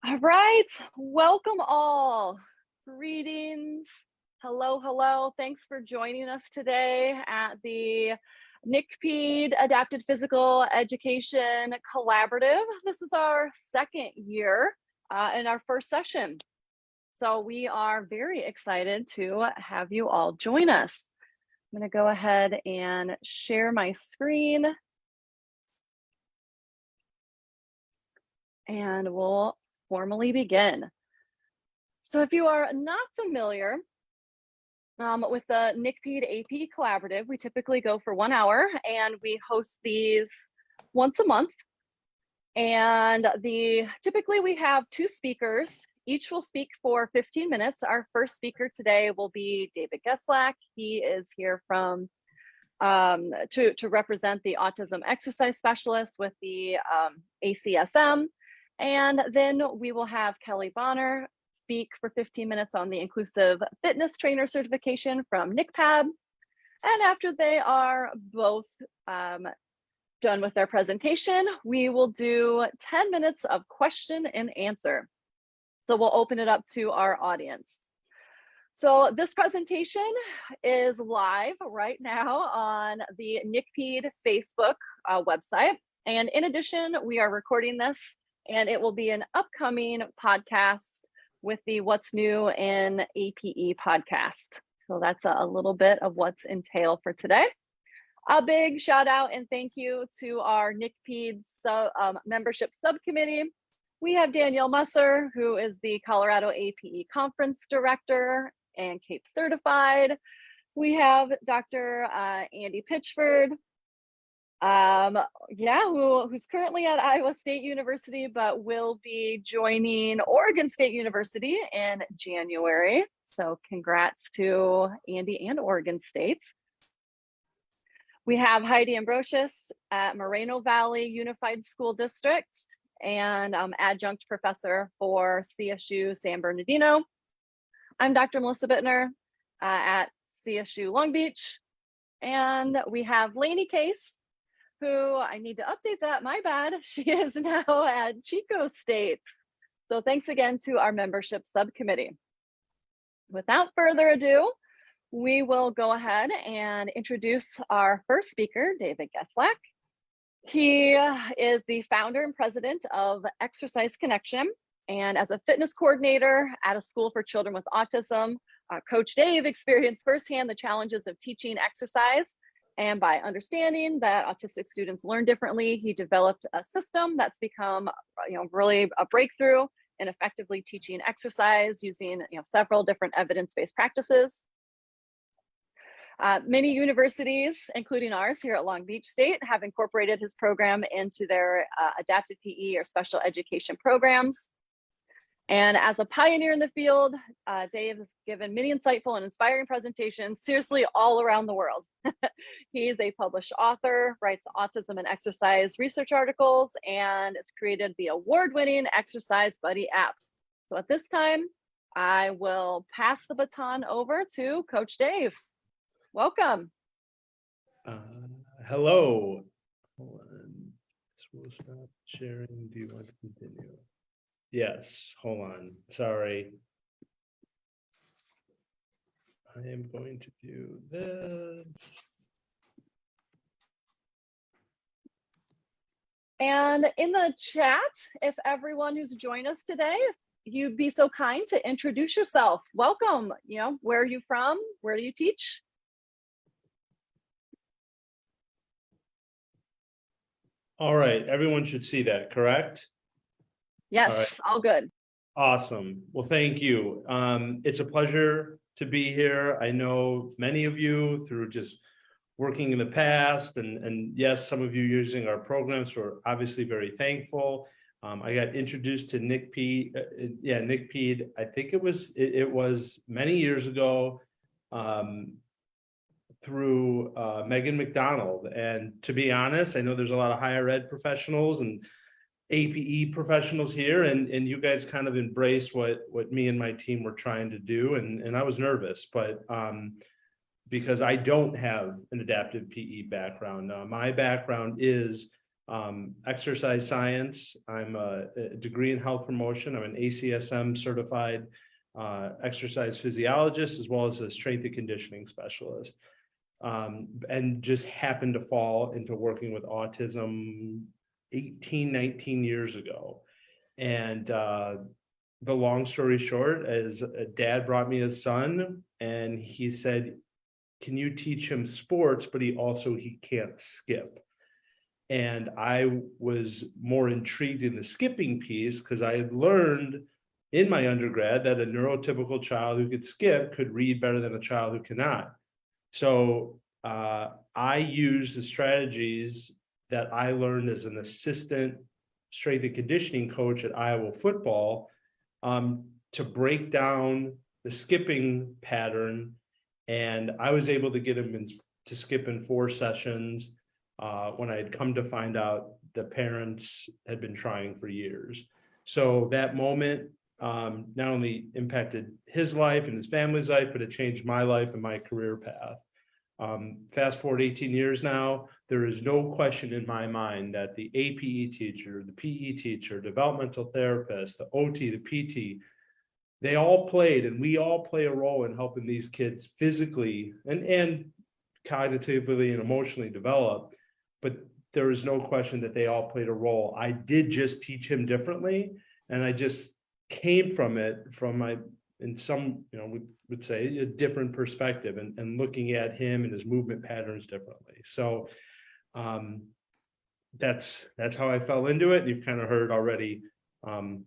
All right, welcome all. Greetings. Hello, hello. Thanks for joining us today at the NCPEID Adapted Physical Education Collaborative. This is our second year and our first session. So we are very excited to have you all join us. I'm going to go ahead and share my screen. And we'll formally begin. So if you are not familiar with the NCPEID AP Collaborative, we typically go for 1 hour and we host these once a month. And typically we have 2 speakers. Each will speak for 15 minutes. Our first speaker today will be David Geslak. He is here from to represent the autism exercise specialist with the ACSM. And then we will have Kelly Bonner speak for 15 minutes on the inclusive fitness trainer certification from NCPEID. And after they are both done with their presentation, we will do 10 minutes of question and answer. So we'll open it up to our audience. So this presentation is live right now on the NCPEID Facebook website. And in addition, we are recording this and it will be an upcoming podcast with the What's New in APE podcast. So that's a little bit of what's entailed for today. A big shout out and thank you to our NCPEID membership subcommittee. We have Danielle Musser, who is the Colorado APE Conference Director and CAPE certified. We have Dr. Andy Pitchford, who's currently at Iowa State University, but will be joining Oregon State University in January. So congrats to Andy and Oregon State. We have Heidi Ambrosius at Moreno Valley Unified School District and adjunct professor for CSU San Bernardino. I'm Dr. Melissa Bittner at CSU Long Beach. And we have Lainey Case, who I need to update that, my bad. She is now at Chico State. So thanks again to our membership subcommittee. Without further ado, we will go ahead and introduce our first speaker, David Geslak. He is the founder and president of Exercise Connection. And as a fitness coordinator at a school for children with autism, Coach Dave experienced firsthand the challenges of teaching exercise. And by understanding that autistic students learn differently, he developed a system that's become, really a breakthrough in effectively teaching exercise using, several different evidence-based practices. Many universities, including ours here at Long Beach State, have incorporated his program into their adapted PE or special education programs. And as a pioneer in the field, Dave has given many insightful and inspiring presentations, seriously all around the world. He's a published author, writes autism and exercise research articles, and has created the award-winning Exercise Buddy app. So at this time, I will pass the baton over to Coach Dave. Welcome. Hello. Hold on. We'll stop sharing. Do you want to continue? Yes, hold on. Sorry. I am going to do this. And in the chat, if everyone who's joined us today, if you'd be so kind to introduce yourself. Welcome. Where are you from? Where do you teach? All right, everyone should see that, correct? Yes, all good. Awesome. Well, thank you. It's a pleasure to be here. I know many of you through just working in the past, and yes, some of you using our programs. We're obviously very thankful. I got introduced to NCPEID, NCPEID. I think it was many years ago through Megan McDonald. And to be honest, I know there's a lot of higher ed professionals and APE professionals here, and you guys kind of embraced what me and my team were trying to do, and I was nervous, but because I don't have an adaptive PE background. My background is exercise science. I'm a degree in health promotion. I'm an ACSM certified exercise physiologist, as well as a strength and conditioning specialist. And just happened to fall into working with autism 18, 19 years ago. And the long story short is a dad brought me his son and he said, can you teach him sports, but he can't skip. And I was more intrigued in the skipping piece because I had learned in my undergrad that a neurotypical child who could skip could read better than a child who cannot. So I use the strategies that I learned as an assistant strength and conditioning coach at Iowa football to break down the skipping pattern. And I was able to get him to skip in 4 sessions when I had come to find out the parents had been trying for years. So that moment not only impacted his life and his family's life, but it changed my life and my career path. Fast forward 18 years now, there is no question in my mind that the APE teacher, the PE teacher, developmental therapist, the OT, the PT, they all played, and we all play a role in helping these kids physically and cognitively and emotionally develop. But there is no question that they all played a role. I did just teach him differently, and I just came from it from my, in some, we would say, a different perspective and looking at him and his movement patterns differently. So that's how I fell into it. You've kind of heard already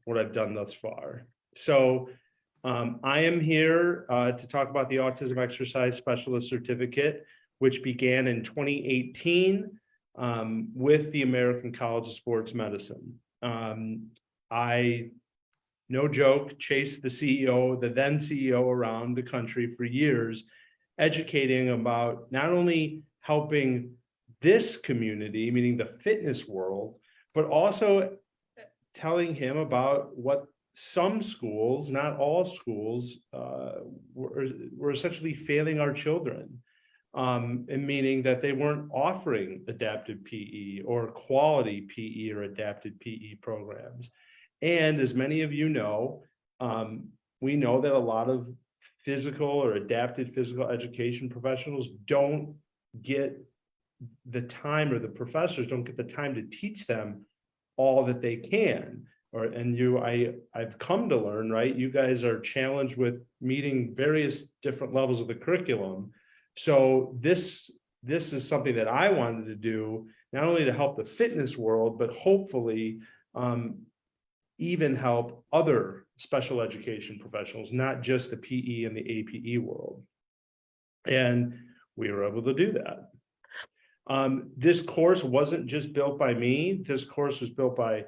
what I've done thus far. So I am here to talk about the Autism Exercise Specialist Certificate, which began in 2018 with the American College of Sports Medicine. I, no joke, chased the then CEO around the country for years, educating about not only helping this community, meaning the fitness world, but also telling him about what some schools, not all schools, were essentially failing our children. And meaning that they weren't offering adaptive PE or quality PE or adapted PE programs. And as many of you know, we know that a lot of physical or adapted physical education professionals don't get the time, or the professors don't get the time to teach them all that they can. I've come to learn, right? You guys are challenged with meeting various different levels of the curriculum. So this is something that I wanted to do, not only to help the fitness world, but hopefully even help other special education professionals, not just the PE and the APE world. And we were able to do that. This course wasn't just built by me. This course was built by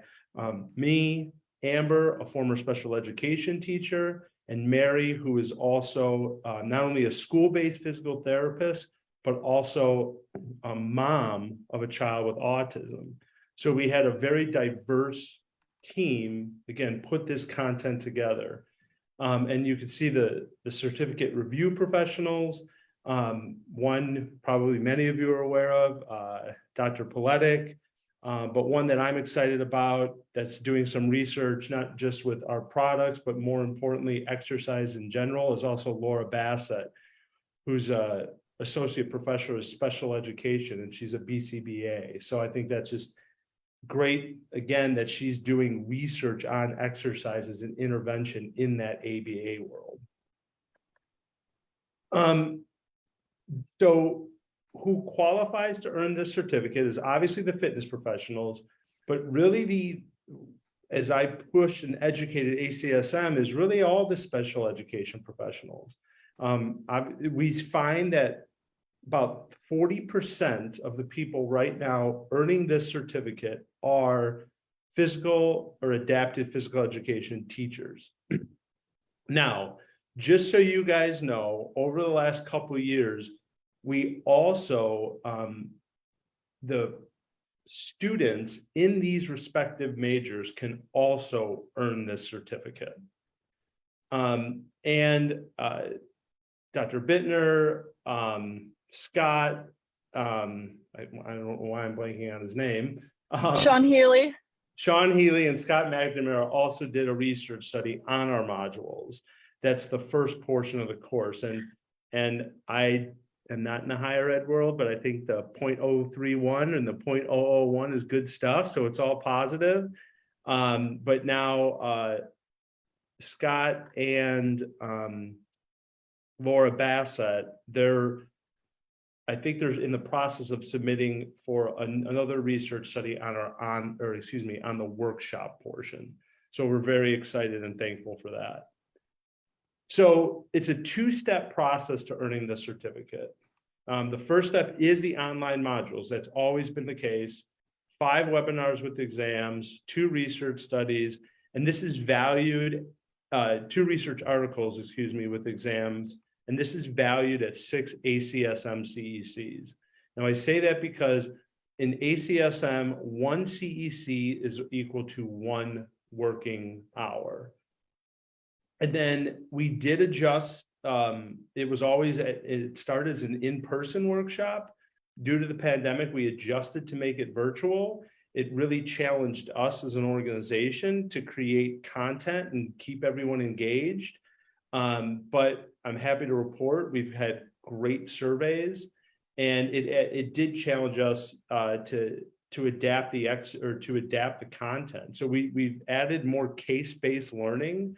me, Amber, a former special education teacher, and Mary, who is also not only a school-based physical therapist, but also a mom of a child with autism. So we had a very diverse team, again, put this content together. And you can see the certificate review professionals. One probably many of you are aware of, Dr. Poletic, but one that I'm excited about that's doing some research, not just with our products, but more importantly, exercise in general, is also Laura Bassett, who's a associate professor of special education, and she's a BCBA. So I think that's just great, again, that she's doing research on exercises and intervention in that ABA world. So who qualifies to earn this certificate is obviously the fitness professionals, but really as I pushed and educated ACSM, is really all the special education professionals. We find that about 40% of the people right now earning this certificate are physical or adaptive physical education teachers. Now, just so you guys know, over the last couple of years, we also, the students in these respective majors can also earn this certificate. And Dr. Bittner, Scott, I don't know why I'm blanking on his name, Sean Healy. Sean Healy and Scott McNamara also did a research study on our modules. That's the first portion of the course. And I am not in the higher ed world, but I think the 0.031 and the 0.001 is good stuff. So it's all positive. But now Scott and Laura Bassett, I think they're in the process of submitting for another research study on the workshop portion. So we're very excited and thankful for that. So it's a two-step process to earning the certificate. The first step is the online modules. That's always been the case. 5 webinars with exams, 2 research studies, and this is valued, 2 research articles, with exams. And this is valued at 6 ACSM CECs. Now I say that because in ACSM, 1 CEC is equal to 1 working hour. And then we did adjust, it started as an in-person workshop. Due to the pandemic, we adjusted to make it virtual. It really challenged us as an organization to create content and keep everyone engaged. But I'm happy to report we've had great surveys, and it did challenge us to adapt the content. So we've added more case-based learning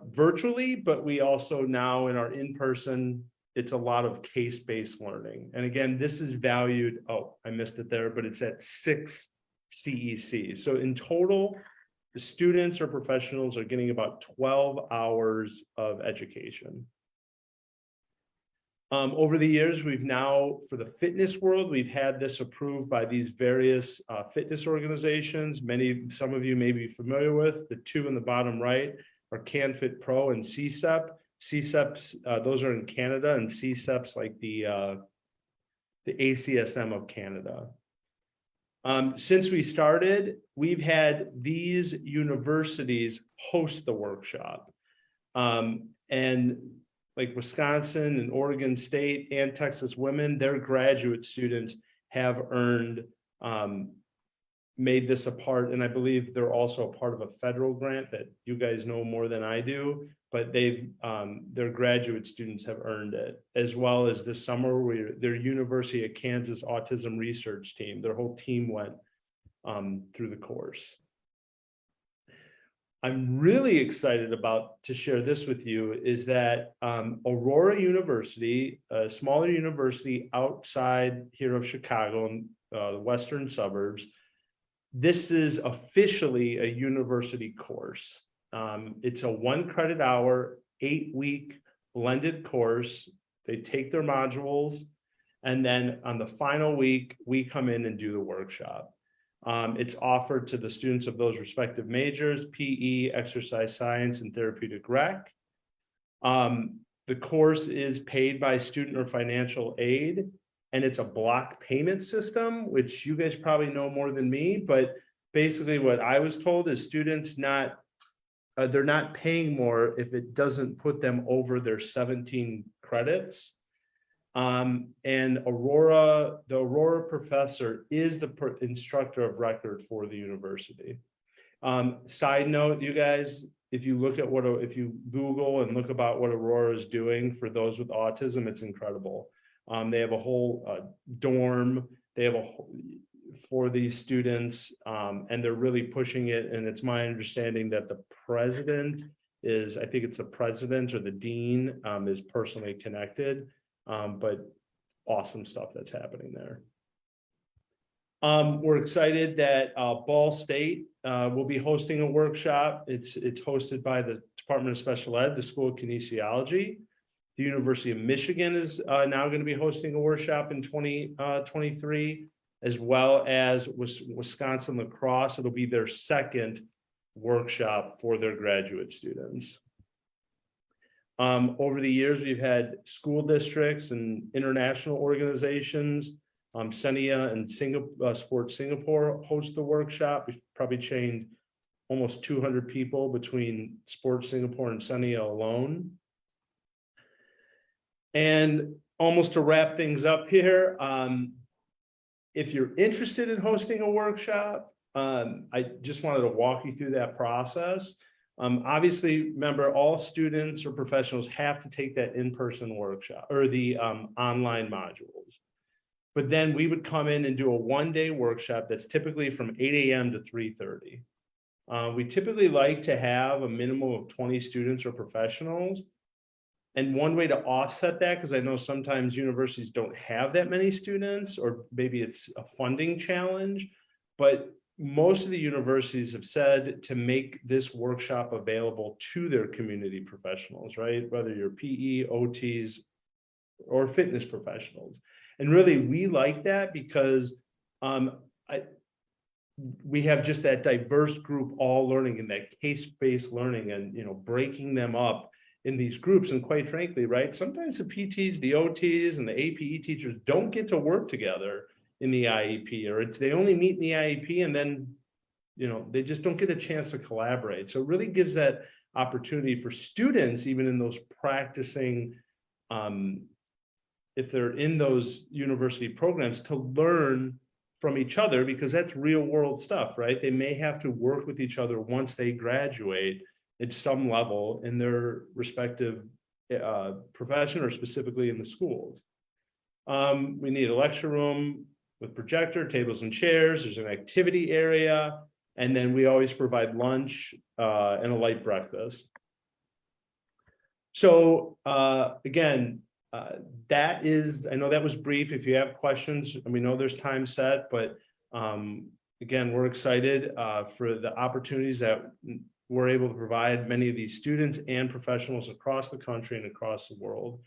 virtually, but we also now in our in-person, it's a lot of case-based learning. And again, this is valued, I missed it there, but it's at 6 CECs. So in total, the students or professionals are getting about 12 hours of education. Over the years, we've now, for the fitness world, we've had this approved by these various fitness organizations. Some of you may be familiar with. The 2 in the bottom right are CanFit Pro and CSEP. CSEPs, those are in Canada, and CSEP's like the ACSM of Canada. Since we started, we've had these universities host the workshop. And like Wisconsin and Oregon State and Texas Women, their graduate students have made this a part, and I believe they're also a part of a federal grant that you guys know more than I do, but their graduate students have earned it, as well as this summer their University of Kansas Autism Research Team, their whole team went through the course. I'm really excited to share this with you is that Aurora University, a smaller university outside here of Chicago in the western suburbs, this is officially a university course. It's a 1 credit hour, 8-week blended course. They take their modules, and then on the final week, we come in and do the workshop. It's offered to the students of those respective majors: PE, exercise science, and therapeutic rec. The course is paid by student or financial aid, and it's a block payment system, which you guys probably know more than me, but basically what I was told is students they're not paying more if it doesn't put them over their 17 credits. And the Aurora professor is the instructor of record for the university. Side note, you guys, if you Google and look about what Aurora is doing for those with autism, it's incredible. They have a whole dorm. They have for these students, and they're really pushing it. And it's my understanding that the president I think it's the president or the dean, is personally connected. But awesome stuff that's happening there. We're excited that Ball State will be hosting a workshop. It's hosted by the Department of Special Ed, the School of Kinesiology. The University of Michigan is now going to be hosting a workshop in 2023, as well as Wisconsin Lacrosse. It'll be their 2nd workshop for their graduate students. Over the years, we've had school districts and international organizations. Senia and Sports Singapore host the workshop. We've probably trained almost 200 people between Sports Singapore and Senia alone. And almost to wrap things up here, if you're interested in hosting a workshop, I just wanted to walk you through that process. Obviously, remember, all students or professionals have to take that in-person workshop or the online modules. But then we would come in and do a one-day workshop that's typically from 8 a.m. to 3:30. We typically like to have a minimum of 20 students or professionals. And one way to offset that, because I know sometimes universities don't have that many students, or maybe it's a funding challenge, but most of the universities have said to make this workshop available to their community professionals, right? Whether you're PE, OTs, or fitness professionals. And really, we like that because we have just that diverse group all learning in that case-based learning, and breaking them up in these groups. And quite frankly, right, sometimes the PTs, the OTs, and the APE teachers don't get to work together in the IEP, or they only meet in the IEP, and then they just don't get a chance to collaborate. So it really gives that opportunity for students, even in those practicing, if they're in those university programs, to learn from each other, because that's real world stuff, right? They may have to work with each other once they graduate at some level in their respective profession, or specifically in the schools. We need a lecture room with projector, tables and chairs. There's an activity area, and then we always provide lunch and a light breakfast. So again, that is, I know that was brief. If you have questions, and we know there's time set, but again, we're excited for the opportunities that we're able to provide many of these students and professionals across the country and across the world.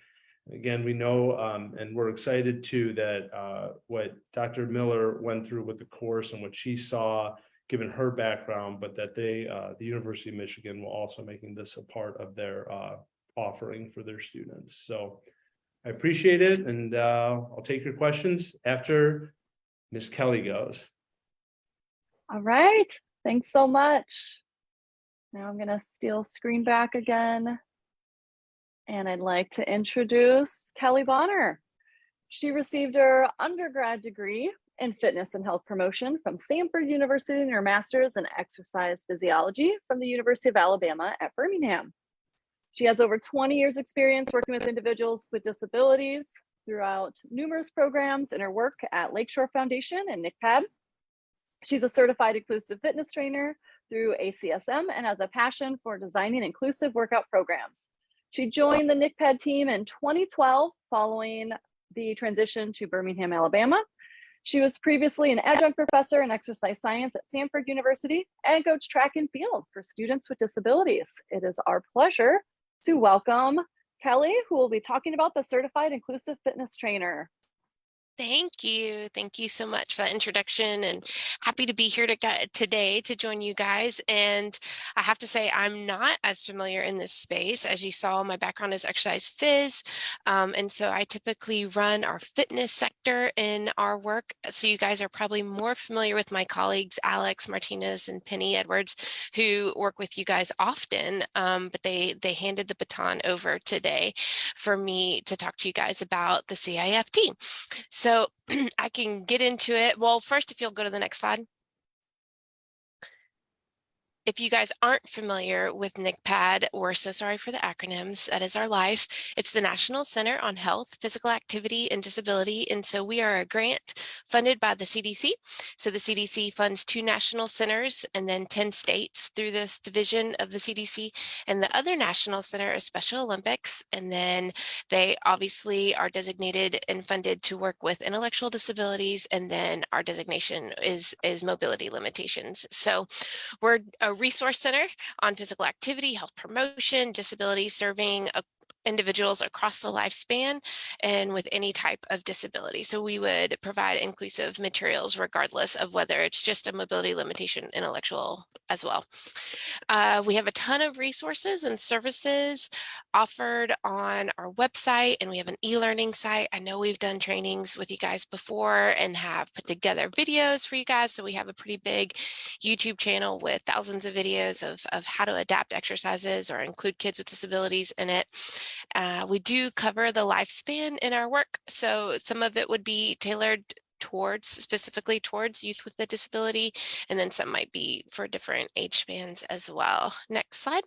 Again, we know, and we're excited too, that what Dr. Miller went through with the course and what she saw, given her background, but that the University of Michigan will also making this a part of their offering for their students. So I appreciate it, and I'll take your questions after Ms. Kelly goes. All right, thanks so much. Now I'm gonna steal screen back again. And I'd like to introduce Kelly Bonner. She received her undergrad degree in fitness and health promotion from Samford University and her master's in exercise physiology from the University of Alabama at Birmingham. She has over 20 years experience working with individuals with disabilities throughout numerous programs in her work at Lakeshore Foundation and NCPEID. She's a certified inclusive fitness trainer through ACSM and has a passion for designing inclusive workout programs. She joined the NCPEID team in 2012 following the transition to Birmingham, Alabama. She was previously an adjunct professor in exercise science at Samford University and coached track and field for students with disabilities. It is our pleasure to welcome Kelly, who will be talking about the Certified Inclusive Fitness Trainer. Thank you. Thank you so much for that introduction, and happy to be here today to join you guys. And I have to say, I'm not as familiar in this space. As you saw, my background is exercise phys. And so I typically run our fitness sector in our work. So you guys are probably more familiar with my colleagues, Alex Martinez and Penny Edwards, who work with you guys often. But they handed the baton over today for me to talk to you guys about the CIFT. So I can get into it. Well, first, if you'll go to the next slide. If you guys aren't familiar with NCPEID, we're so sorry for the acronyms. That is our life. It's the National Center on Health, Physical Activity, and Disability. And so we are a grant funded by the CDC. So the CDC funds 2 national centers and then 10 states through this division of the CDC. And the other national center is Special Olympics. And then they obviously are designated and funded to work with intellectual disabilities. And then our designation is mobility limitations. So we're a resource center on physical activity, health promotion, disability, serving individuals across the lifespan and with any type of disability. So we would provide inclusive materials regardless of whether it's just a mobility limitation, intellectual as well. We have a ton of resources and services offered on our website, and we have an e-learning site. I know we've done trainings with you guys before and have put together videos for you guys. So we have a pretty big YouTube channel with thousands of videos of how to adapt exercises or include kids with disabilities in it. We do cover the lifespan in our work. So some of it would be tailored specifically towards youth with a disability, and then some might be for different age spans as well. Next slide.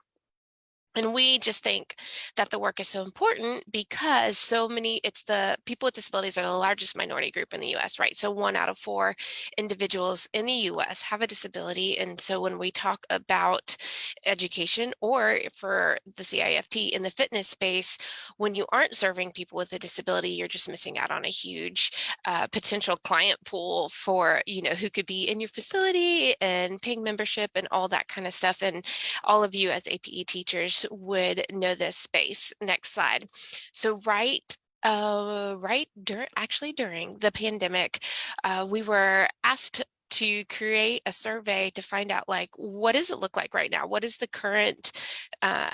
And we just think that the work is so important because it's the people with disabilities are the largest minority group in the US, right? So 1 out of 4 individuals in the US have a disability. And so when we talk about education, or for the CIFT in the fitness space, when you aren't serving people with a disability, you're just missing out on a huge potential client pool for, who could be in your facility and paying membership and all that kind of stuff. And all of you as APE teachers would know this space. Next slide. So during the pandemic, we were asked to create a survey to find out, like, what does it look like right now? What is the current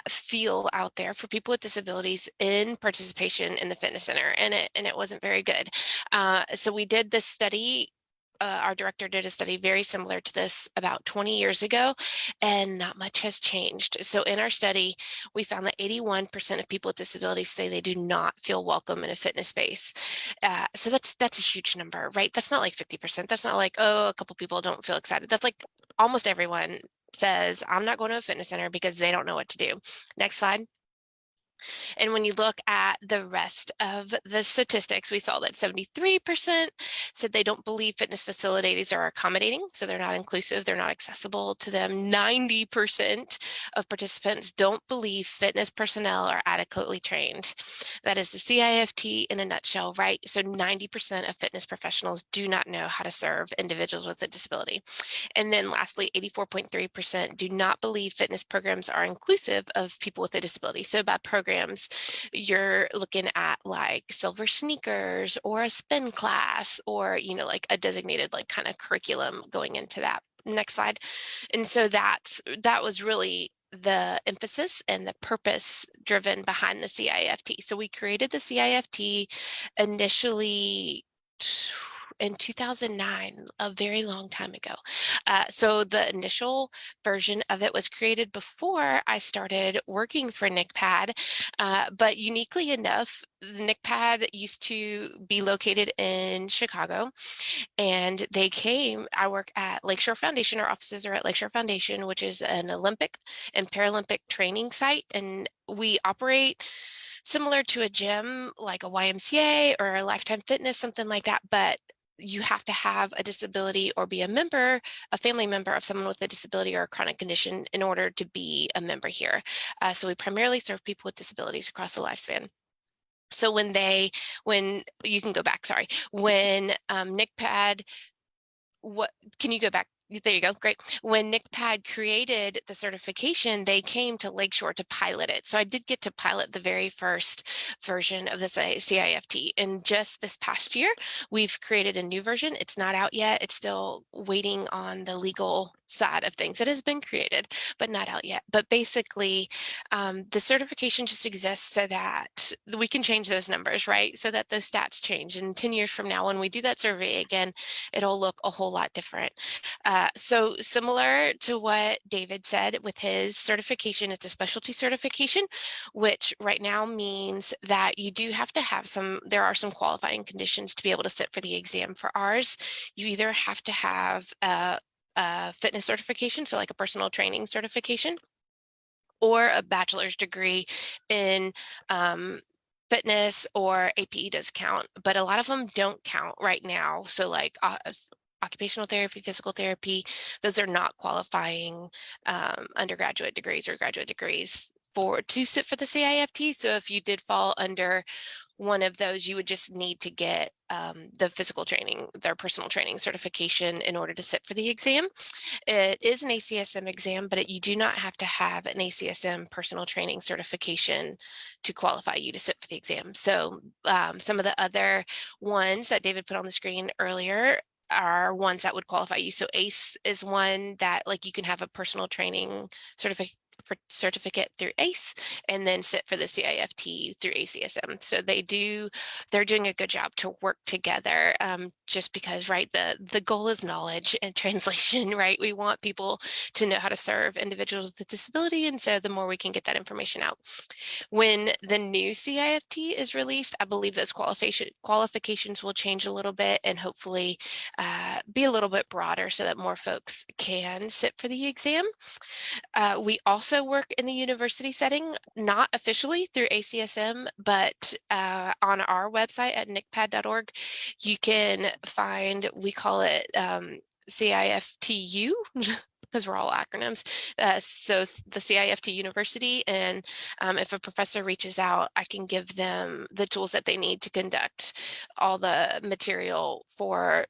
feel out there for people with disabilities in participation in the fitness center? And it wasn't very good. So we did this study. Our director did a study very similar to this about 20 years ago, and not much has changed. So in our study, we found that 81% of people with disabilities say they do not feel welcome in a fitness space. So that's a huge number, right? That's not like 50%. That's not like, oh, a couple people don't feel excited. That's like almost everyone says, I'm not going to a fitness center because they don't know what to do. Next slide. And when you look at the rest of the statistics, we saw that 73% said they don't believe fitness facilities are accommodating, so they're not inclusive, they're not accessible to them. 90% of participants don't believe fitness personnel are adequately trained. That is the CIFT in a nutshell, right? So 90% of fitness professionals do not know how to serve individuals with a disability. And then lastly, 84.3% do not believe fitness programs are inclusive of people with a disability. So by programs, you're looking at like silver sneakers or a spin class, or, like a designated like kind of curriculum going into that. Next slide. And so that was really the emphasis and the purpose driven behind the CIFT. So we created the CIFT initially in 2009, a very long time ago. So the initial version of it was created before I started working for NCPEID, but uniquely enough, the NCPEID used to be located in Chicago, and I work at Lakeshore Foundation. Our offices are at Lakeshore Foundation, which is an Olympic and Paralympic training site, and we operate similar to a gym like a YMCA or a Lifetime Fitness, something like that, but you have to have a disability or be a family member of someone with a disability or a chronic condition in order to be a member here. So we primarily serve people with disabilities across the lifespan. So when you can go back, sorry, when NCPEID, can you go back? There you go. Great. When NCPEID created the certification, they came to Lakeshore to pilot it. So I did get to pilot the very first version of the CIFT. And just this past year, we've created a new version. It's not out yet. It's still waiting on the legal side of things. It has been created, but not out yet. But basically, the certification just exists so that we can change those numbers, right? So that those stats change. And 10 years from now, when we do that survey again, it'll look a whole lot different. So similar to what David said with his certification, it's a specialty certification, which right now means that you do have to have there are some qualifying conditions to be able to sit for the exam. For ours, you either have to have a fitness certification, so like a personal training certification, or a bachelor's degree in fitness, or APE does count, but a lot of them don't count right now. So like occupational therapy, physical therapy, those are not qualifying undergraduate degrees or graduate degrees to sit for the CIFT. So if you did fall under one of those, you would just need to get the physical training, their personal training certification in order to sit for the exam. It is an ACSM exam, but you do not have to have an ACSM personal training certification to qualify you to sit for the exam. So some of the other ones that David put on the screen earlier are ones that would qualify you. So ACE is one that like you can have a personal training certificate through ACE, and then sit for the CIFT through ACSM. So they're doing a good job to work together, just because, right, the goal is knowledge and translation, right? We want people to know how to serve individuals with disability, and so the more we can get that information out. When the new CIFT is released, I believe those qualifications will change a little bit and hopefully be a little bit broader so that more folks can sit for the exam. We also work in the university setting, not officially through ACSM, but on our website at ncpad.org, you can find, we call it CIFTU, because we're all acronyms. So the CIFT University, and if a professor reaches out, I can give them the tools that they need to conduct all the material for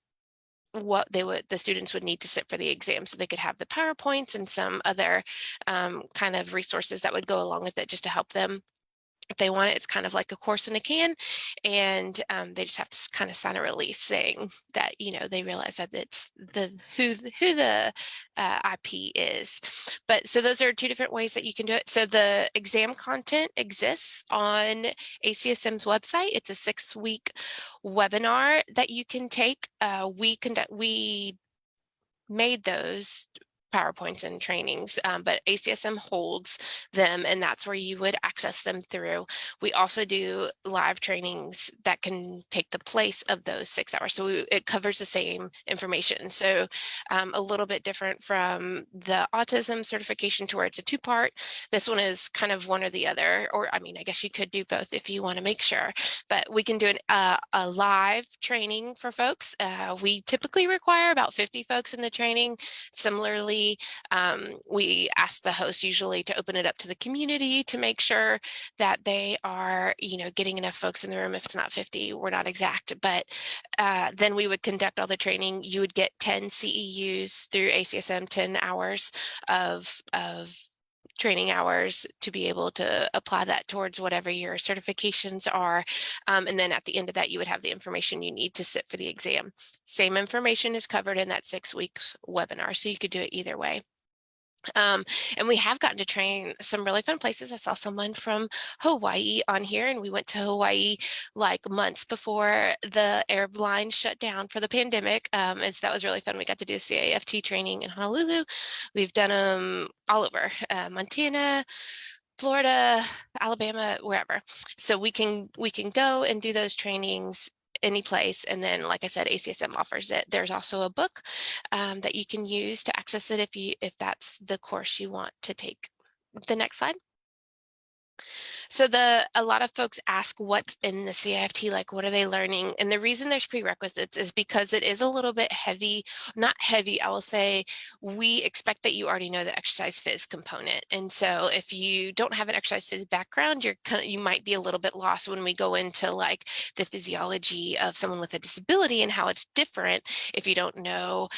what the students would need to sit for the exam, so they could have the PowerPoints and some other kind of resources that would go along with it just to help them if they want it. It's kind of like a course in a can, and they just have to kind of sign a release saying that, you know, they realize that it's who the IP is. But so those are two different ways that you can do it. So the exam content exists on ACSM's website. It's a 6-week webinar that you can take. We made those PowerPoints and trainings, but ACSM holds them, and that's where you would access them through. We also do live trainings that can take the place of those 6 hours. So it covers the same information. So a little bit different from the autism certification, to where it's a 2-part. This one is kind of one or the other, or I mean, I guess you could do both if you want to make sure, but we can do a live training for folks. We typically require about 50 folks in the training. Similarly, we ask the host usually to open it up to the community to make sure that they are, you know, getting enough folks in the room. If it's not 50, we're not exact, but then we would conduct all the training. You would get 10 CEUs through ACSM, 10 hours of training hours to be able to apply that towards whatever your certifications are. And then at the end of that, you would have the information you need to sit for the exam. Same information is covered in that 6 weeks webinar, so you could do it either way. And we have gotten to train some really fun places. I saw someone from Hawaii on here, and we went to Hawaii like months before the airline shut down for the pandemic. And so that was really fun. We got to do CAFT training in Honolulu. We've done them all over, Montana, Florida, Alabama, wherever. So we can go and do those trainings any place. And then, like I said, ACSM offers it. There's also a book that you can use to access it if that's the course you want to take. The next slide. So a lot of folks ask what's in the CIFT, like what are they learning? And the reason there's prerequisites is because it is a little bit heavy, not heavy, I will say, we expect that you already know the exercise phys component. And so if you don't have an exercise phys background, you might be a little bit lost when we go into like the physiology of someone with a disability and how it's different if you don't know,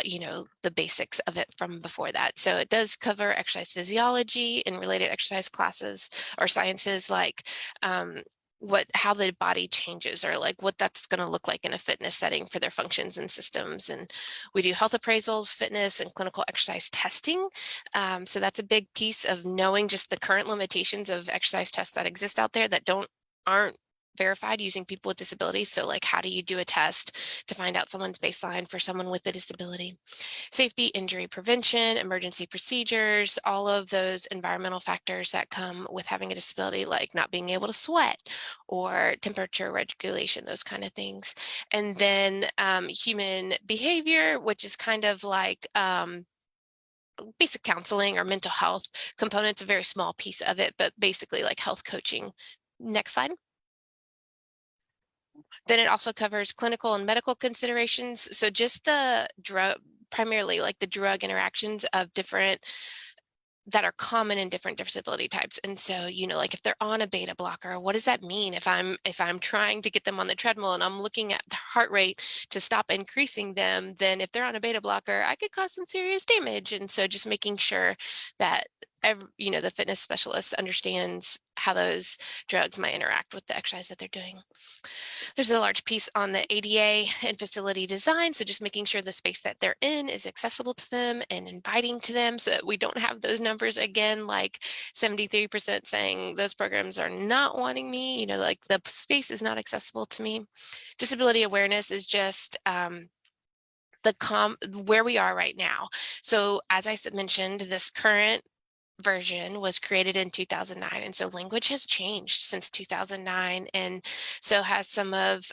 you know, the basics of it from before that. So it does cover exercise physiology and related exercise classes or sciences, like how the body changes, or like what that's going to look like in a fitness setting for their functions and systems. And we do health appraisals, fitness, and clinical exercise testing. So that's a big piece of knowing just the current limitations of exercise tests that exist out there that aren't verified using people with disabilities. So like, how do you do a test to find out someone's baseline for someone with a disability? Safety, injury prevention, emergency procedures, all of those environmental factors that come with having a disability, like not being able to sweat or temperature regulation, those kind of things. And then human behavior, which is kind of like basic counseling or mental health components, a very small piece of it, but basically like health coaching. Next slide. Then it also covers clinical and medical considerations. So just the primarily like the drug interactions of different that are common in different disability types. And so, you know, like if they're on a beta blocker, what does that mean if I'm trying to get them on the treadmill and I'm looking at the heart rate to stop increasing them, then if they're on a beta blocker, I could cause some serious damage. And so just making sure that the fitness specialist understands how those drugs might interact with the exercise that they're doing. There's a large piece on the ADA and facility design. So just making sure the space that they're in is accessible to them and inviting to them so that we don't have those numbers again, like 73% saying those programs are not wanting me, like the space is not accessible to me. Disability awareness is just where we are right now. So as I mentioned, this current version was created in 2009, and so language has changed since 2009, and so has some of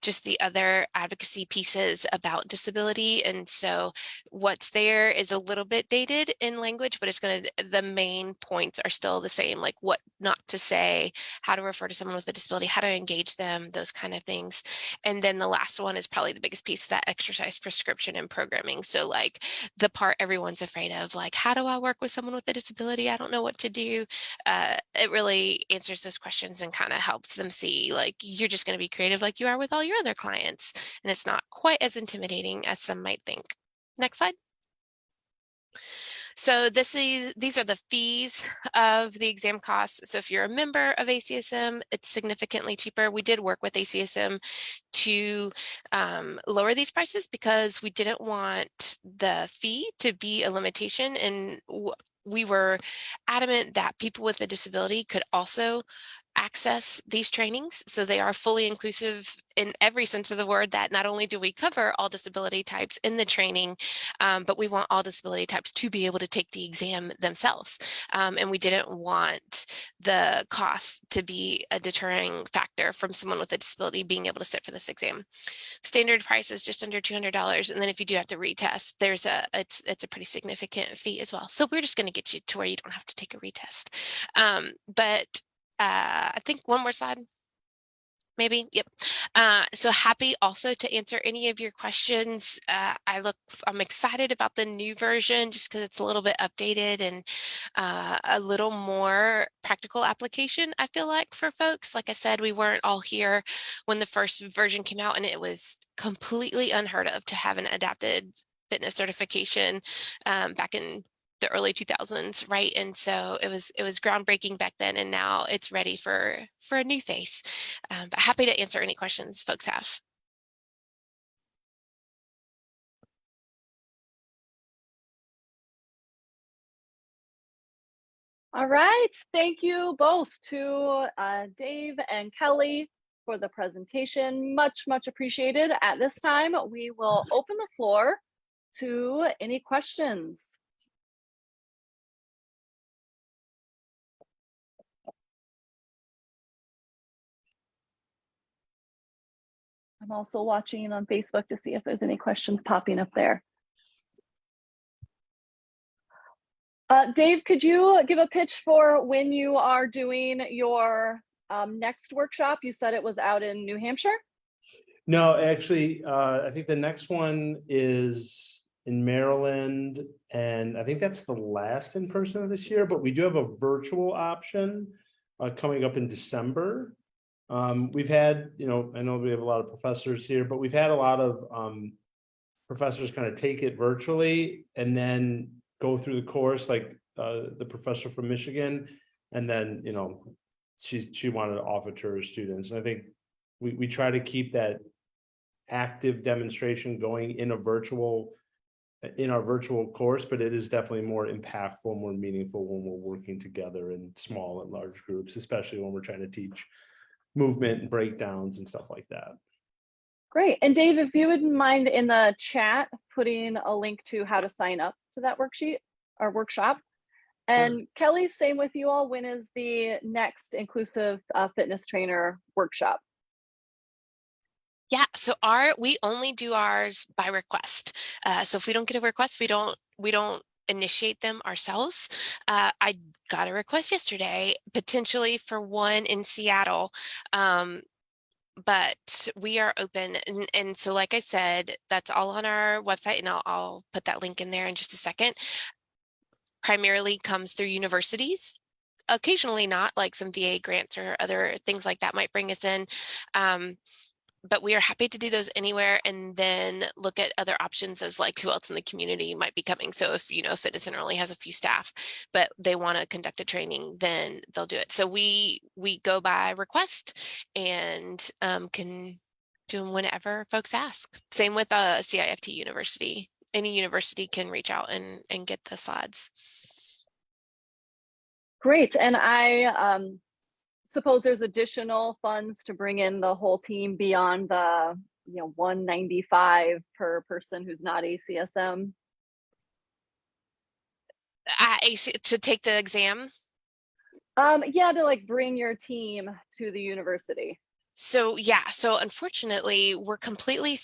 just the other advocacy pieces about disability. And so what's there is a little bit dated in language, but the main points are still the same, like what not to say, how to refer to someone with a disability, how to engage them, those kind of things. And then the last one is probably the biggest piece, that exercise prescription and programming. So like the part everyone's afraid of, like, how do I work with someone with a disability? I don't know what to do. It really answers those questions and kind of helps them see, like, you're just going to be creative like you are with all your other clients. And it's not quite as intimidating as some might think. Next slide. So these are the fees of the exam costs. So if you're a member of ACSM, it's significantly cheaper. We did work with ACSM to lower these prices because we didn't want the fee to be a limitation, and we were adamant that people with a disability could also access these trainings. So they are fully inclusive in every sense of the word, that not only do we cover all disability types in the training, but we want all disability types to be able to take the exam themselves. And we didn't want the cost to be a deterring factor from someone with a disability being able to sit for this exam. Standard price is just under $200. And then if you do have to retest, it's a pretty significant fee as well. So we're just going to get you to where you don't have to take a retest. I think one more slide. Maybe. Yep. So happy also to answer any of your questions. I'm excited about the new version just because it's a little bit updated and a little more practical application, I feel like, for folks. Like I said, we weren't all here when the first version came out, and it was completely unheard of to have an adapted fitness certification back in the early 2000s, right? And so it was groundbreaking back then, and now it's ready for a new face. But happy to answer any questions folks have. All right, thank you both to Dave and Kelly for the presentation. Much appreciated. At this time, we will open the floor to any questions. I'm also watching on Facebook to see if there's any questions popping up there. Dave, could you give a pitch for when you are doing your next workshop? You said it was out in New Hampshire? No, actually, I think the next one is in Maryland, and I think that's the last in person of this year, but we do have a virtual option coming up in December. We've had, I know we have a lot of professors here, but we've had a lot of professors kind of take it virtually and then go through the course, like the professor from Michigan, and then she wanted to offer to her students. And I think we try to keep that active demonstration going in our virtual course, but it is definitely more impactful, more meaningful when we're working together in small and large groups, especially when we're trying to teach movement and breakdowns and stuff like that. Great. And Dave, if you wouldn't mind in the chat putting a link to how to sign up to that worksheet or workshop. And Sure. Kelly, same with you all. When is the next inclusive fitness trainer workshop? Yeah, so we only do ours by request. So if we don't get a request, we don't initiate them ourselves. I got a request yesterday, potentially for one in Seattle. But we are open. And so, like I said, that's all on our website, and I'll put that link in there in just a second. Primarily comes through universities. Occasionally not, like some VA grants or other things like that might bring us in. but we are happy to do those anywhere, and then look at other options as like who else in the community might be coming. So if, you know, a fitness center only has a few staff, but they want to conduct a training, then they'll do it. So we go by request and can do them whenever folks ask. Same with CIFT University. Any university can reach out and get the slides. Great. And I suppose there's additional funds to bring in the whole team beyond the, you know, $195 per person who's not ACSM. To take the exam? Yeah, to like bring your team to the university. So yeah, so unfortunately, we're completely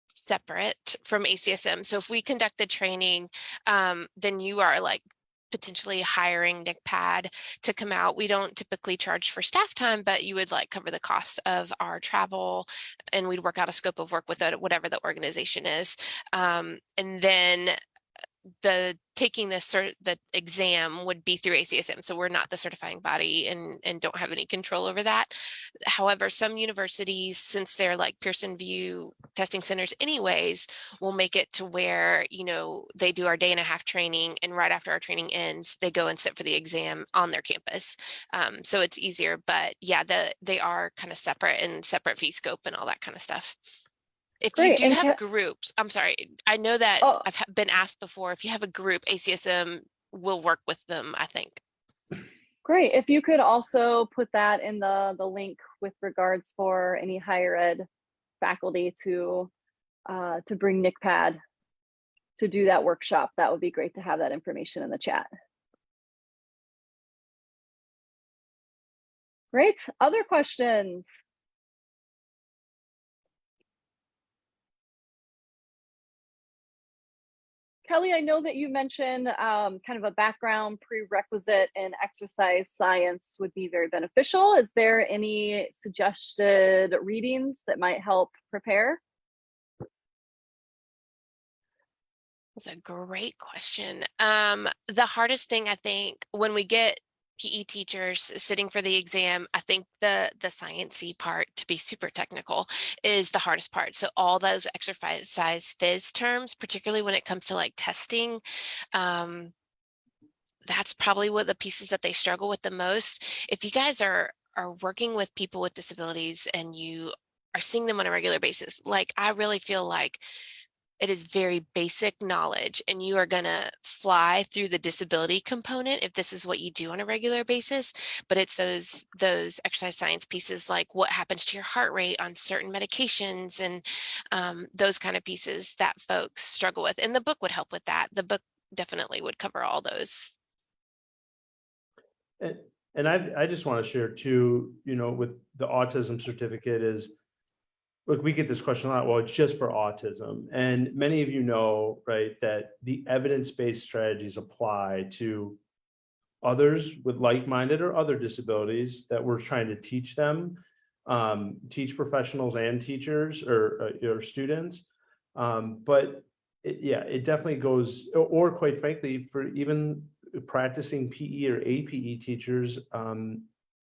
separate from ACSM. So if we conduct the training, then you are like potentially hiring NCPEID to come out. We don't typically charge for staff time, but you would like cover the costs of our travel, and we'd work out a scope of work with it, whatever the organization is. And then the taking the exam would be through ACSM. So we're not the certifying body and don't have any control over that. However, some universities, since they're like Pearson VUE testing centers anyways, will make it to where, you know, they do our 1.5-day training, and right after our training ends, they go and sit for the exam on their campus. So it's easier, but yeah, they are kind of separate, and separate fee scope and all that kind of stuff. If Great. you do And have groups, I'm sorry, I know that I've been asked before, if you have a group, ACSM will work with them, I think. Great. If you could also put that in the link with regards for any higher ed faculty to bring NCPEID to do that workshop, that would be great to have that information in the chat. Great. Other questions? Kelly, I know that you mentioned kind of a background prerequisite in exercise science would be very beneficial. Is there any suggested readings that might help prepare? That's a great question. The hardest thing, I think, when we get PE teachers sitting for the exam, I think the sciencey part, to be super technical, is the hardest part. So all those exercise phys terms, particularly when it comes to like testing, that's probably what the pieces that they struggle with the most. If you guys are working with people with disabilities and you are seeing them on a regular basis, like I really feel like it is very basic knowledge, and you are going to fly through the disability component if this is what you do on a regular basis. But it's those exercise science pieces, like what happens to your heart rate on certain medications, and those kind of pieces that folks struggle with. And the book would help with that. The book definitely would cover all those. And I just want to share too, you know, with the autism certificate is, look, we get this question a lot. Well, it's just for autism. And many of you know, right, that the evidence-based strategies apply to others with like-minded or other disabilities that we're trying to teach them, teach professionals and teachers or students. But it definitely goes, or quite frankly, for even practicing PE or APE teachers,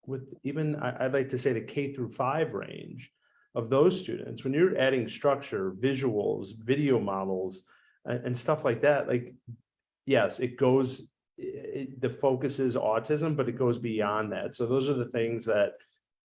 with even, I'd like to say the K-5 range of those students, when you're adding structure, visuals, video models, and stuff like that, like, yes, it goes, the focus is autism, but it goes beyond that. So those are the things that,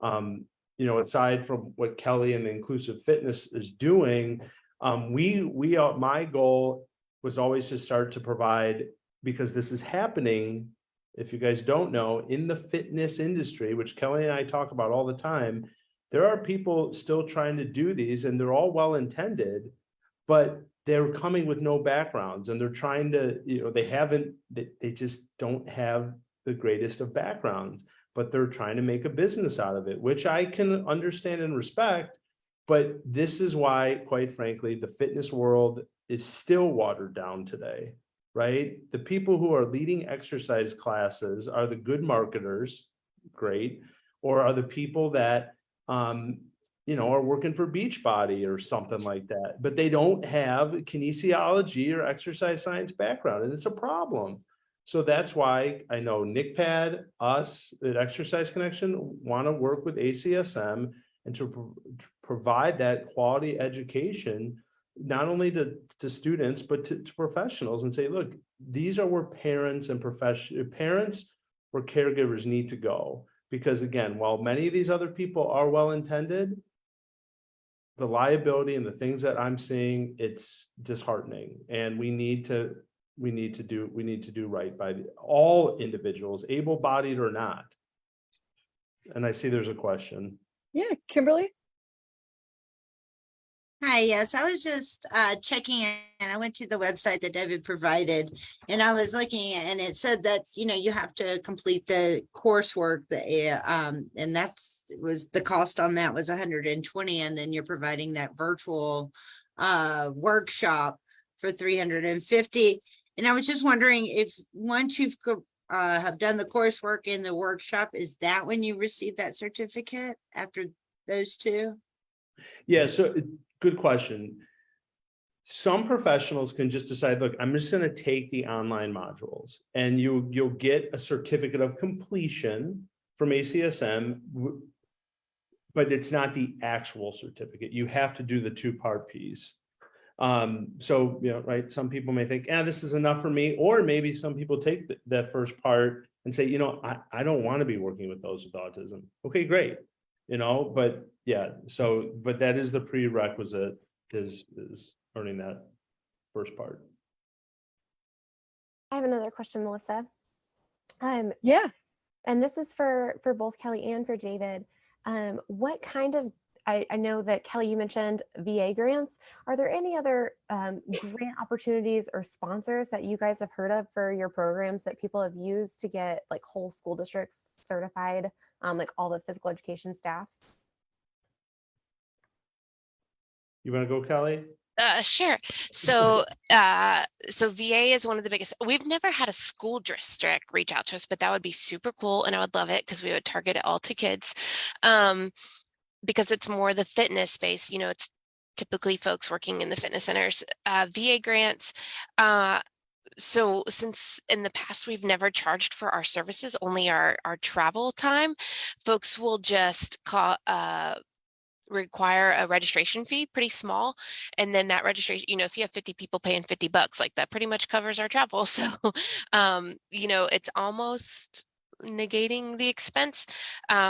you know, aside from what Kelly and the Inclusive Fitness is doing, my goal was always to start to provide, because this is happening, if you guys don't know, in the fitness industry, which Kelly and I talk about all the time, there are people still trying to do these, and they're all well-intended, but they're coming with no backgrounds, and they're trying to, you know, they just don't have the greatest of backgrounds, but they're trying to make a business out of it, which I can understand and respect. But this is why, quite frankly, the fitness world is still watered down today, right? The people who are leading exercise classes are the good marketers, great, or are the people that you know, are working for Beachbody or something like that, but they don't have kinesiology or exercise science background, and it's a problem. So that's why I know NCPEID, us at Exercise Connection want to work with ACSM and to provide that quality education, not only to students, but to professionals, and say, look, these are where parents and parents or caregivers need to go. Because again, while many of these other people are well-intended, the liability and the things that I'm seeing, it's disheartening, and we need to do right by all individuals, able-bodied or not. And I see there's a question. Yeah, Kimberly. Hi, yes, I was just checking in, and I went to the website that David provided, and I was looking, and it said that, you know, you have to complete the coursework, and was the cost on that was 120, and then you're providing that virtual workshop for 350. And I was just wondering if once you've have done the coursework in the workshop, is that when you receive that certificate after those two? Yeah, so good question. Some professionals can just decide, look, I'm just going to take the online modules, and you'll get a certificate of completion from ACSM, but it's not the actual certificate. You have to do the two-part piece. So, you know, right, some people may think, this is enough for me, or maybe some people take that first part and say, you know, I don't want to be working with those with autism. Okay, great. You know, but yeah, so, but that is the prerequisite, is earning that first part. I have another question, Melissa. Yeah. And this is for both Kelly and for David. What kind of, I know that Kelly, you mentioned VA grants. Are there any other grant opportunities or sponsors that you guys have heard of for your programs that people have used to get like whole school districts certified, like all the physical education staff? You want to go, Kelly? Sure. So VA is one of the biggest. We've never had a school district reach out to us, but that would be super cool, and I would love it because we would target it all to kids. Because it's more the fitness space, you know, it's typically folks working in the fitness centers. VA grants. So since in the past we've never charged for our services, only our travel time, folks will just require a registration fee, pretty small, and then that registration, you know, if you have 50 people paying $50, like that pretty much covers our travel. So you know, it's almost negating the expense.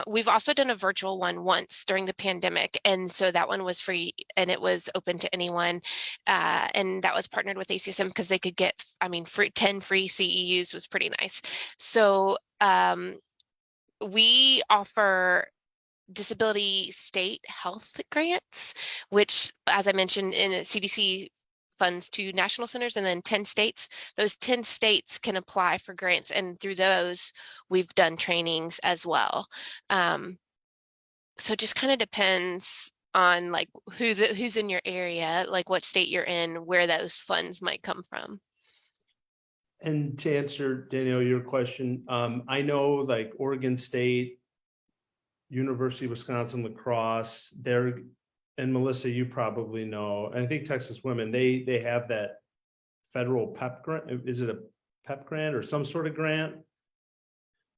We've also done a virtual one once during the pandemic, and so that one was free and it was open to anyone, and that was partnered with ACSM because they could get, I mean, 10 free CEUs was pretty nice. So we offer disability state health grants, which, as I mentioned, in CDC funds to national centers, and then 10 states. Those 10 states can apply for grants, and through those we've done trainings as well. So it just kind of depends on like who's in your area, like what state you're in, where those funds might come from. And to answer, Danielle, your question, I know like Oregon State, University of Wisconsin Lacrosse, and Melissa, you probably know, and I think Texas Women, they have that federal PEP grant. Is it a PEP grant or some sort of grant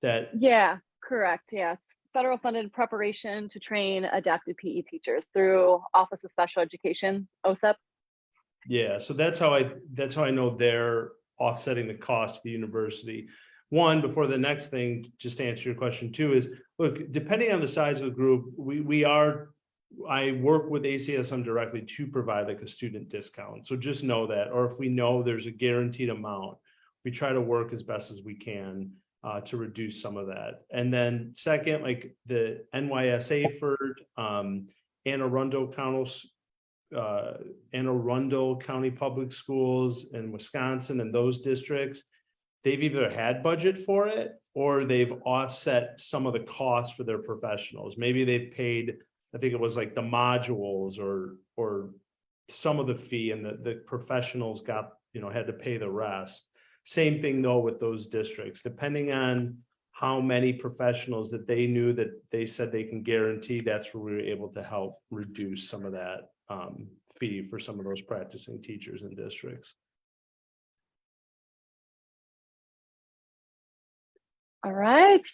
that? Yeah, correct. Yeah, it's federal funded preparation to train adapted PE teachers through Office of Special Education, OSEP. Yeah, so that's how I know they're offsetting the cost of the university. One, before the next thing, just to answer your question too, is look, depending on the size of the group, I work with ACSM directly to provide like a student discount. So just know that, or if we know there's a guaranteed amount, we try to work as best as we can to reduce some of that. And then second, like the NYSA Anne Arundel County Public Schools in Wisconsin and those districts, they've either had budget for it or they've offset some of the costs for their professionals. Maybe they've paid, I think it was like the modules or some of the fee, and the professionals got, you know, had to pay the rest. Same thing though with those districts, depending on how many professionals that they knew that they said they can guarantee, that's where we were able to help reduce some of that fee for some of those practicing teachers and districts. All right.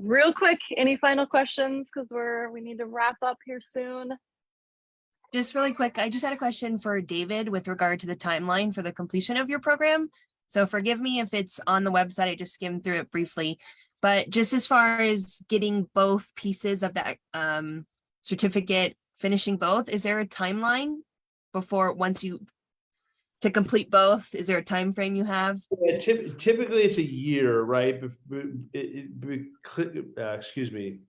Real quick, any final questions? Because we need to wrap up here soon. Just really quick, I just had a question for David with regard to the timeline for the completion of your program. So forgive me if it's on the website, I just skimmed through it briefly. But just as far as getting both pieces of that certificate, finishing both, is there a timeline before to complete both? Is there a time frame you have? Yeah, typically it's a year, right? Excuse me.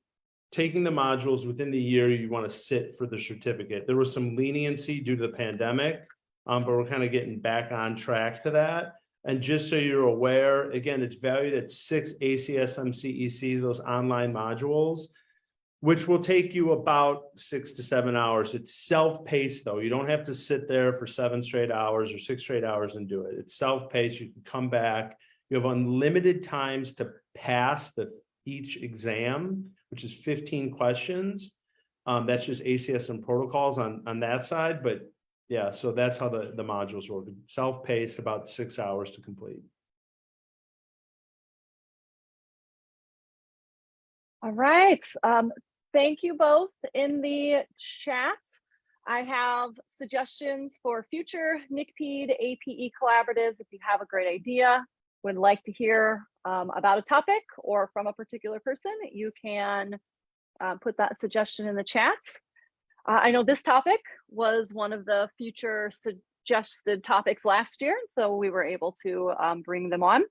Taking the modules within the year, you want to sit for the certificate. There was some leniency due to the pandemic, but we're kind of getting back on track to that. And just so you're aware, again, it's valued at 6 ACSM CEC, those online modules, which will take you about 6 to 7 hours. It's self-paced though. You don't have to sit there for 7 straight hours or 6 straight hours and do it. It's self-paced. You can come back. You have unlimited times to pass each exam, which is 15 questions. That's just ACSM protocols on that side. But yeah, so that's how the modules work. Self-paced, about 6 hours to complete. All right. Thank you both. In the chat, I have suggestions for future NCPEID APE collaboratives. If you have a great idea, would like to hear about a topic or from a particular person, you can put that suggestion in the chat. I know this topic was one of the future suggested topics last year, so we were able to bring them on.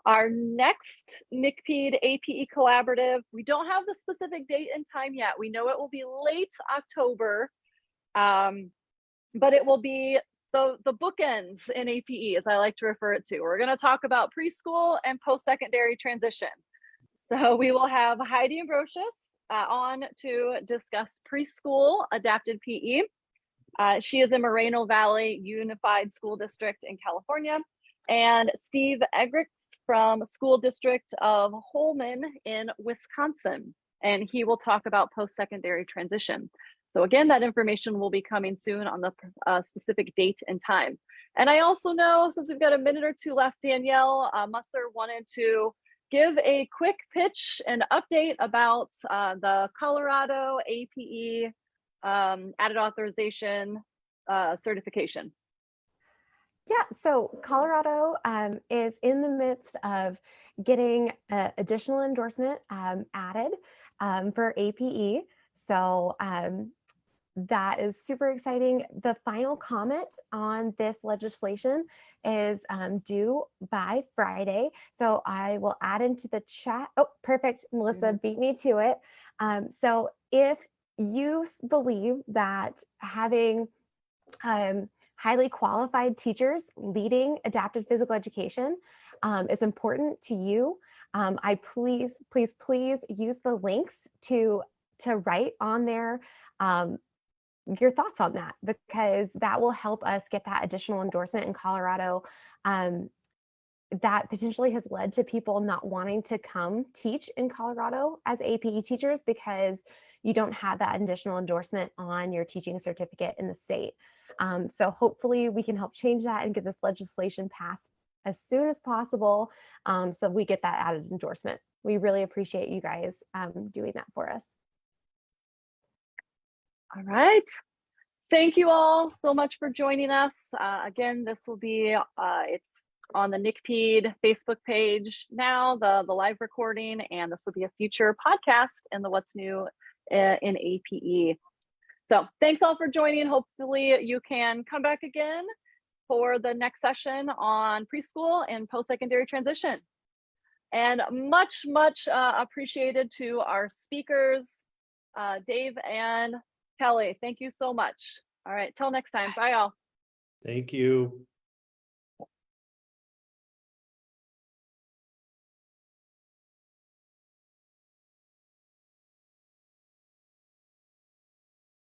Our next NCPEID APE collaborative, we don't have the specific date and time yet. We know it will be late October, but it will be the bookends in APE, as I like to refer it to. We're going to talk about preschool and post-secondary transition. So we will have Heidi Ambrosius on to discuss preschool adapted PE. She is in Moreno Valley Unified School District in California, and Steve Egrich from School District of Holman in Wisconsin, and he will talk about post-secondary transition. So again, that information will be coming soon on the specific date and time. And I also know, since we've got a minute or two left, Danielle Musser wanted to give a quick pitch and update about the Colorado APE added authorization certification. Yeah, so Colorado is in the midst of getting additional endorsement added for APE. So that is super exciting. The final comment on this legislation is due by Friday. So I will add into the chat. Oh, perfect. Melissa beat me to it. So if you believe that having highly qualified teachers leading adapted physical education is important to you, I please use the links to write on there your thoughts on that, because that will help us get that additional endorsement in Colorado. That potentially has led to people not wanting to come teach in Colorado as APE teachers because you don't have that additional endorsement on your teaching certificate in the state. So hopefully we can help change that and get this legislation passed as soon as possible, so we get that added endorsement. We really appreciate you guys doing that for us. All right. Thank you all so much for joining us. Again, this will be, it's on the NCPEID Facebook page now, the live recording, and this will be a future podcast in the What's New in APE. So thanks all for joining. Hopefully you can come back again for the next session on preschool and post-secondary transition. And much appreciated to our speakers, Dave and Kelly. Thank you so much. All right, till next time. Bye all. Thank you.